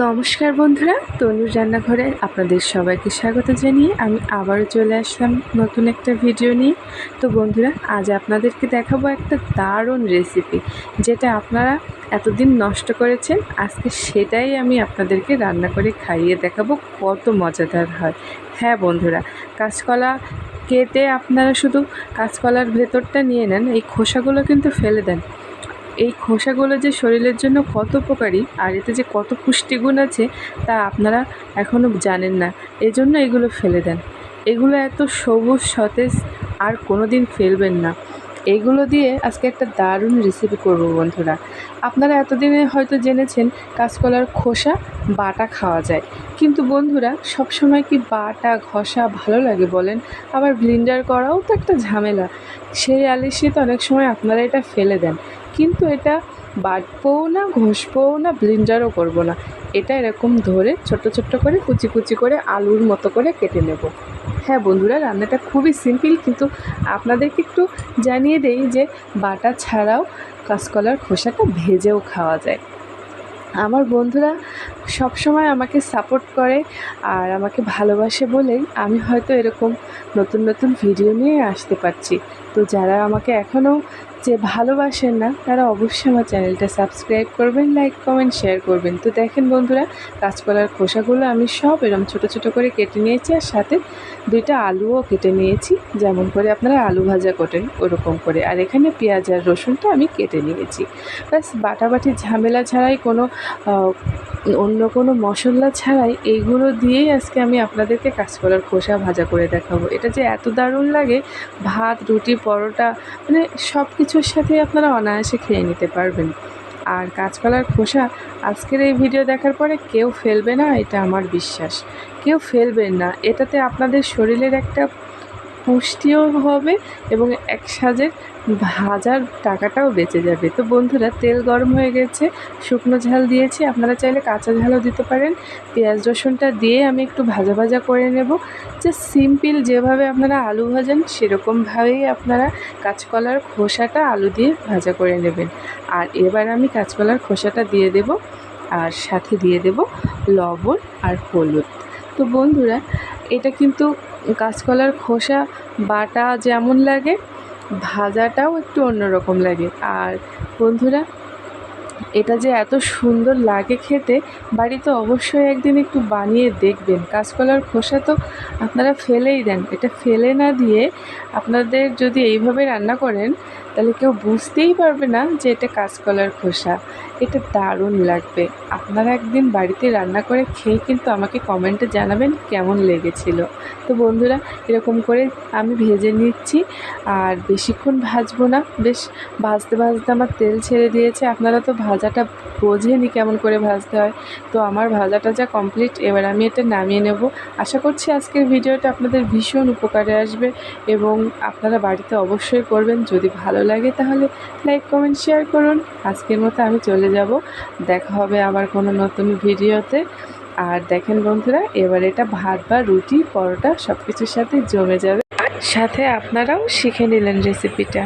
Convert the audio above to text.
নমস্কার বন্ধুরা, তনুর রান্নাঘরে আপনাদের সবাইকে স্বাগত জানিয়ে আমি আবারও চলে আসলাম নতুন একটা ভিডিও নিয়ে। তো বন্ধুরা, আজ আপনাদেরকে দেখাবো একটা দারুণ রেসিপি, যেটা আপনারা এতদিন নষ্ট করেছেন। আজকে সেটাই আমি আপনাদেরকে রান্না করে খাইয়ে দেখাবো কত মজাদার হয়। হ্যাঁ বন্ধুরা, কাঁচকলা কেটে আপনারা শুধু কাঁচকলার ভেতরটা নিয়ে নেন, এই খোসাগুলো কিন্তু ফেলে দেন। এই খোসাগুলো যে শরীরের জন্য কত উপকারী আর এতে যে কত পুষ্টিগুণ আছে তা আপনারা এখনও জানেন না, এজন্য এগুলো ফেলে দেন। এগুলো এত সবুজ সতেজ, আর কোনো দিন ফেলবেন না। এইগুলো দিয়ে আজকে একটা দারুণ রেসিপি করব বন্ধুরা। আপনারা এতদিনে হয়তো জেনেছেন কাঁচকলার খোসা বাটা খাওয়া যায়, কিন্তু বন্ধুরা সবসময় কি বাটা ঘষা ভালো লাগে বলেন? আবার ব্লেন্ডার করাও তো একটা ঝামেলা। সেই আলিশিতে অনেক সময় আপনারা এটা ফেলে দেন, কিন্তু এটা বাটবও না, ঘষবও না, ব্লেন্ডারও করব না। এটা এরকম ধরে ছোট ছোট্ট করে কুচি কুচি করে আলুর মতো করে কেটে নেব। হ্যাঁ বন্ধুরা, রান্নাটা খুবই সিম্পল, কিন্তু আপনাদেরকে একটু জানিয়ে দেই যে বাটা ছাড়াও কাঁচকলার খোসাটা ভেজেও খাওয়া যায়। আমার বন্ধুরা সব সময় আমাকে সাপোর্ট করে আর আমাকে ভালোবাসে বলেই আমি হয়তো এরকম নতুন নতুন ভিডিও নিয়ে আসতে পারছি। তো যারা আমাকে এখনও যে ভালোবাসেন না, তারা অবশ্যই আমার চ্যানেলটা সাবস্ক্রাইব করবেন, লাইক কমেন্ট শেয়ার করবেন। তো দেখেন বন্ধুরা, কাঁচকলার খোসাগুলো আমি সব এরকম ছোট ছোট করে কেটে নিয়েছি, আর সাথে 2টা আলুও কেটে নিয়েছি, যেমন করে আপনারা আলু ভাজা করেন ওরকম করে। আর এখানে পেঁয়াজ আর রসুনটা আমি কেটে নিয়েছি। ব্যাস বাটাবাটির ঝামেলা ছাড়াই, অন্য কোনো মশলা ছাড়াই এইগুলো দিয়েই আজকে আমি আপনাদেরকে কাঁচকলার খোসা ভাজা করে দেখাবো। এটা যে এত দারুণ লাগে, ভাত, রুটি, পরোটা, মানে সব কিছুর সাথেই আপনারা অনায়াসে খেয়ে নিতে পারবেন। আর কাঁচকলার খোসা আজকের এই ভিডিও দেখার পরে কেউ ফেলবে না, এটা আমার বিশ্বাস। কেউ ফেলবেন না, এটাতে আপনাদের শরীরের একটা পুষ্টিও হবে এবং এক সাজে ভাজার টাকাটাও বেঁচে যাবে। তো বন্ধুরা, তেল গরম হয়ে গেছে, শুকনো ঝাল দিয়েছি, আপনারা চাইলে কাঁচা ঝালও দিতে পারেন। পেঁয়াজ রসুনটা দিয়ে আমি একটু ভাজা ভাজা করে নেব। যে সিম্পল যেভাবে আপনারা আলু ভাজেন সেরকমভাবেই আপনারা কাঁচকলার খোসাটা আলু দিয়ে ভাজা করে নেবেন। আর এবার আমি কাঁচকলার খোসাটা দিয়ে দেব, আর সাথে দিয়ে দেব লবণ আর হলুদ। তো বন্ধুরা, এটা কিন্তু কাঁচকলার খোসা বাটা যেমন লাগে, ভাজাটাও একটু অন্যরকম লাগে। আর বন্ধুরা, এটা যে এত সুন্দর লাগে খেতে, বাড়িতে অবশ্যই একদিন একটু বানিয়ে দেখবেন। কাঁচকলার খোসা তো আপনারা ফেলেই দেন, এটা ফেলে না দিয়ে আপনাদের যদি এইভাবে রান্না করেন, তাহলে কেউ বুঝতেই পারবে না যে এটা কাঁচকলার খোসা। এটা দারুণ লাগবে। আপনারা একদিন বাড়িতে রান্না করে খেয়ে কিন্তু আমাকে কমেন্টে জানাবেন কেমন লেগেছিল। তো বন্ধুরা, এরকম করে আমি ভেজে নিচ্ছি, আর বেশিক্ষণ ভাজবো না। বেশ ভাজতে ভাজতে আমার তেল ছেড়ে দিয়েছে। আপনারা তো ভাজাটা বোঝেনই কেমন করে ভাজতে হয়। তো আমার ভাজাটা যা কমপ্লিট, এবার আমি এটা নামিয়ে নেব। আশা করছি আজকের ভিডিওটা আপনাদের ভীষণ উপকারে আসবে এবং আপনারা বাড়িতে অবশ্যই করবেন। যদি ভালো লাগে তাহলে লাইক কমেন্ট শেয়ার করুন। আজকের মতো আমি চলে যাব, দেখা হবে আবার কোনো নতুন ভিডিওতে। আর দেখেন বন্ধুরা, এবার এটা ভাত বা রুটি, পরোটা সব কিছুর সাথে জমে যাবে। সাথে আপনারাও শিখে নিলেন রেসিপিটা।